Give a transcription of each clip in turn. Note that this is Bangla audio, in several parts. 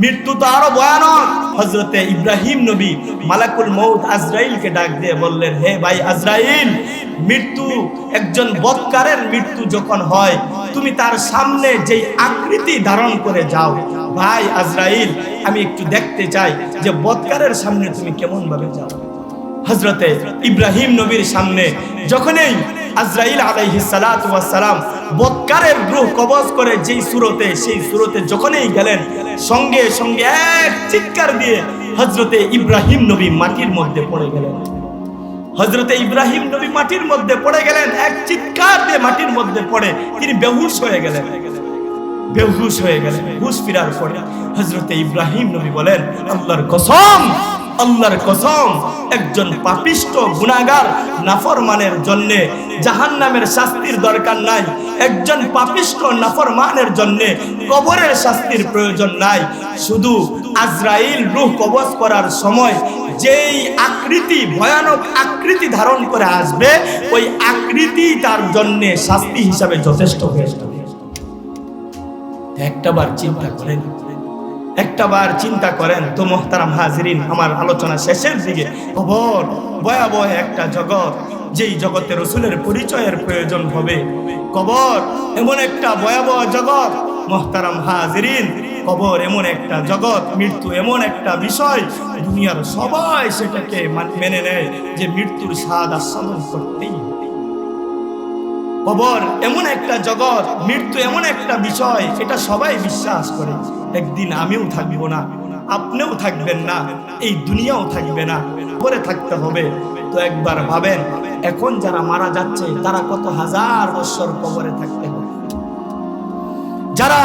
মৃত্যু তো আরো ভয়ানক। হযরতে ইব্রাহিম নবী মালাকুল মউত আজরাইলকে ডাক দিয়ে বললেন, হে ভাই আজরাইল, মৃত্যু একজন বৎকারের মৃত্যু যখন হয় তুমি তার সামনে যেই আকৃতি ধারণ করে যাও, ভাই আজরাইল আমি একটু দেখতে চাই যে বৎকারের সামনে তুমি কেমন ভাবে যাও। হযরতে ইব্রাহিম নবীর সামনে যখনই আজরাইল আলাইহিস সালাতু ওয়াস সালাম বৎকারের রূহ কবজ করে যেই সূরতে, সেই সূরতে যখনই গেলেন সঙ্গে সঙ্গে এক চিৎকার দিয়ে হযরতে ইব্রাহিম নবী মাটির মধ্যে পড়ে গেলেন। হযরতে ইব্রাহিম নবী মাটির মধ্যে পড়ে গেলেন, এক চিৎকার দিয়ে মাটির মধ্যে পড়ে তিনি বেহুশ হয়ে গেলেন। বেহুশ হয়ে গেলেন। হুশ ফিরার পরে হযরতে ইব্রাহিম নবী বলেন, আল্লাহর কসম, আল্লাহর কসম, একজন পাপিষ্ট গুনাহগার নাফরমানের জন্য জাহান্নামের শাস্তির দরকার নাই। একজন পাপিষ্ট নাফরমানের জন্য কবরের শাস্তির প্রয়োজন নাই। শুধু আজরাইল রূহ কবজ করার সময় যেই আকৃতি, ভয়ানক আকৃতি ধারণ করে আসবে, ওই আকৃতি তার জন্য শাস্তি হিসাবে যথেষ্ট হয়ে যাবে। একটাবার চিন্তা করেন, একটাবার চিন্তা করেন তো মোহতারাম হাজিরিন, আমার আলোচনা শেষের দিকে। কবর ভয়াবহ একটা জগৎ, যেই জগতে রাসূলের পরিচয়ের প্রয়োজন হবে। কবর এমন একটা ভয়াবহ জগৎ মোহতারাম হাজিরিন, কবর এমন একটা জগৎ, মৃত্যু এমন একটা বিষয় দুনিয়ার সবাই সেটাকে মেনে নেয় যে মৃত্যুর স্বাদ আস্বাদন করতেই। কবর এমন একটা জগৎ, মৃত্যু এমন একটা বিষয়, এটা সবাই বিশ্বাস করে। একদিন আমিও থাকবো না, আপনিও থাকবেন না, এই দুনিয়াও থাকবে না, কবরে থাকতে হবে। তো একবার ভাবেন, এখন যারা মারা যাচ্ছে তারা কত হাজার বছর কবরে থাকতে হবে। যারা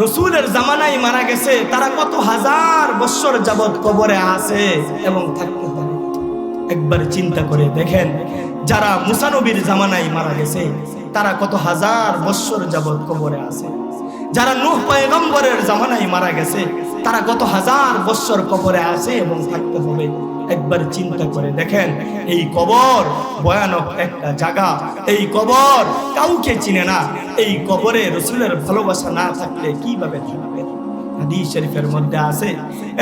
রাসূলের জামানায় মারা গেছে তারা কত হাজার বছর যাবত কবরে আছে এবং থাকতে হবে। একবার চিন্তা করে দেখেন, যারা মুসা নবীর জামানায় মারা গেছে তারা কত হাজার বছর যাবত কবরে আছে। যারা নূহ পয়গম্বরের জামানায় মারা গেছে তারা কত হাজার বছর কবরে আছে এবং থাকতে হবে। একবার চিন্তা করে দেখেন, এই কবর ভয়ানক একটা জায়গা। এই কবর কাউকে চিনে না। এই কবরে রাসূলের ভালোবাসা না থাকলে কিভাবে থাকবে? হাদিস শরীফের মধ্যে আছে,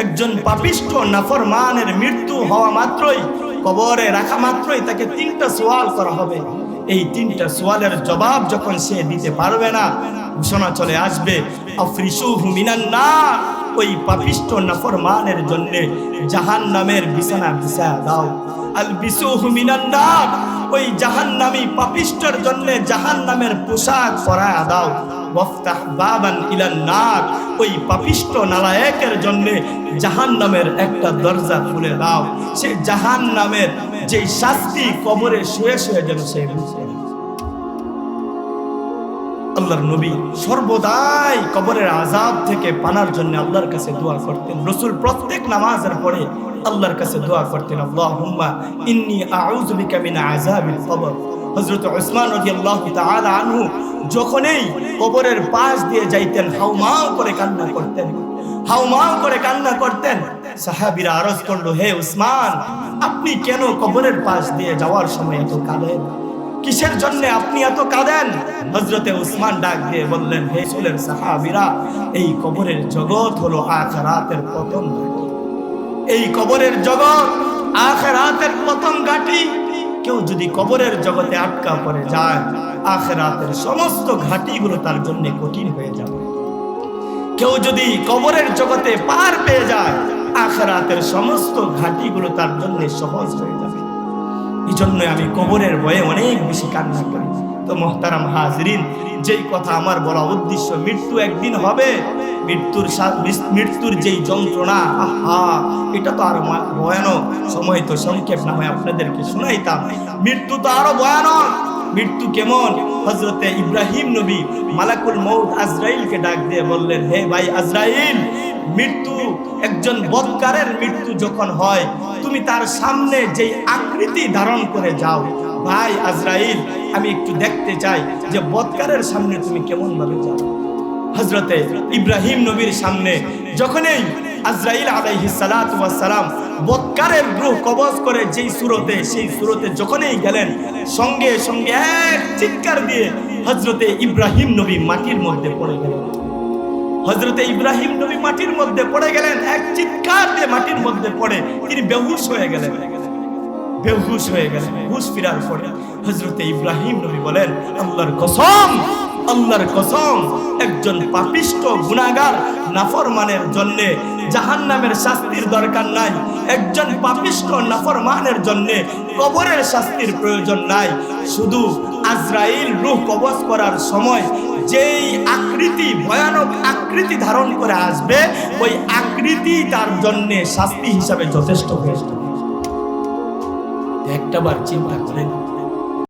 একজন পাপিষ্ট নাফরমানের মৃত্যু হওয়া মাত্রই, কবরে রাখা মাত্রই তাকে 3টা সওয়াল করা হবে। এই 3টা সওয়ালের জবাব যখন সে দিতে পারবে না, ঘোষণা চলে আসবে, আফরিশুহু মিনান নার, ওই পাপিষ্ট নাফরমানের জন্য জাহান্নামের বিছানা বিছায়া দাও। আলবিসুহু মিনান নার, ওই জাহান্নামী পাপিষ্টের জন্য জাহান্নামের পোশাক পরায়া দাও। ওয়াফতাহ বাবান ইলান নার, ওই পাপিষ্ট নালায়েকের জন্য জাহান্নামের একটা দরজা খুলে দাও। সে জাহান্নামের যে শাস্তি কবরে শুয়ে শুয়ে যেন সে বুঝে। আল্লাহর নবী সর্বদাই কবরের আযাব থেকে পানার জন্য আল্লাহর কাছে দোয়া করতেন। রাসূল প্রত্যেক নামাজের পরে আল্লাহর কাছে দোয়া করতেন, আল্লাহুম্মা ইন্নী আউযু বিকা মিন আযাবিল কবর। হযরত উসমান রাদিয়াল্লাহু তাআলা আনহু যখনই কবরের পাশ দিয়ে যাইতেন হাউমাউ করে কান্না করতেন, হাউমাউ করে কান্না করতেন। সাহাবীরা আরজ করলো, হে উসমান, আপনি কেন কবরের পাশ দিয়ে যাওয়ার সময় এত কাঁদেন? কিসের জন্য আপনি এত কাঁদেন? হযরতে উসমান ডাক দিয়ে বললেন, হে রাসূলের সাহাবীরা, এই কবরের জগৎ হলো আখিরাতের প্রথম ঘাঁটি। এই কবরের জগৎ আখিরাতের প্রথম ঘাঁটি। কেউ যদি কবরের জগতে আটকা পড়ে যায়, আখিরাতের সমস্ত ঘাঁটিগুলো তার জন্য কঠিন হয়ে যাবে। কেউ যদি কবরের জগতে পার পেয়ে যায়, আখিরাতের সমস্ত ঘাঁটিগুলো তার জন্য সহজ হয়ে যাবে। এই জন্য আমি কবরের ভয়ে অনেক বেশি কান্না করি। তো মোহতারাম হাজিরিন, যেই কথা আমার বলা উদ্দেশ্য, মৃত্যু একদিন হবে। মৃত্যুর যেই যন্ত্রণা, আহা, এটা তো আরো ভয়ানক। সময় তো সংক্ষেপ, না হয় আপনাদেরকে শোনাইতাম। মৃত্যু তো আরো ভয়ানক। মৃত্যু কেমন? হযরতে ইব্রাহিম নবী মালাকুল মউত আজরাইলকে ডাক দিয়ে বললেন, হে ভাই আজরাইল, মৃত্যু একজন বৎকারের মৃত্যু যখন হয় তুমি তার সামনে যেই আকৃতি ধারণ করে যাও, ভাই আজরাইল আমি একটু দেখতে চাই যে বৎকারের সামনে তুমি কেমন ভাবে যাও। হযরতে ইব্রাহিম নবীর সামনে যখনই আজরাইল আলাইহিস সালাতু ওয়াস সালাম বৎকারের রূহ কবজ করে যেই সূরতে, সেই সূরতে যখনই গেলেন সঙ্গে সঙ্গে এক চিৎকার দিয়ে হযরতে ইব্রাহিম নবী মাটির মধ্যে পড়ে গেলেন। হযরতে ইব্রাহিম নবী মাটির মধ্যে পড়ে গেলেন, এক চিৎকার দিয়ে মাটির মধ্যে পড়ে তিনি বেহুশ হয়ে গেলেন। বেহুশ হয়ে গেলেন। হুশ ফিরার পরে হযরতে ইব্রাহিম নবী বলেন, আল্লাহর কসম, আল্লাহর কসম, একজন পাপিষ্ট গুনাহগার নাফরমানের জন্য জাহান্নামের শাস্তির দরকার নাই, একজন পাপিষ্ট নাফরমানের জন্য কবরের শাস্তির প্রয়োজন নাই। শুধু আজরাইল রূহ কবজ করার সময় যেই আকৃতি, ভয়ানক আকৃতি ধারণ করে আসবে, ওই আকৃতি তার জন্য শাস্তি হিসাবে যথেষ্ট হয়ে যাবে। একটাবার চিন্তা করেন।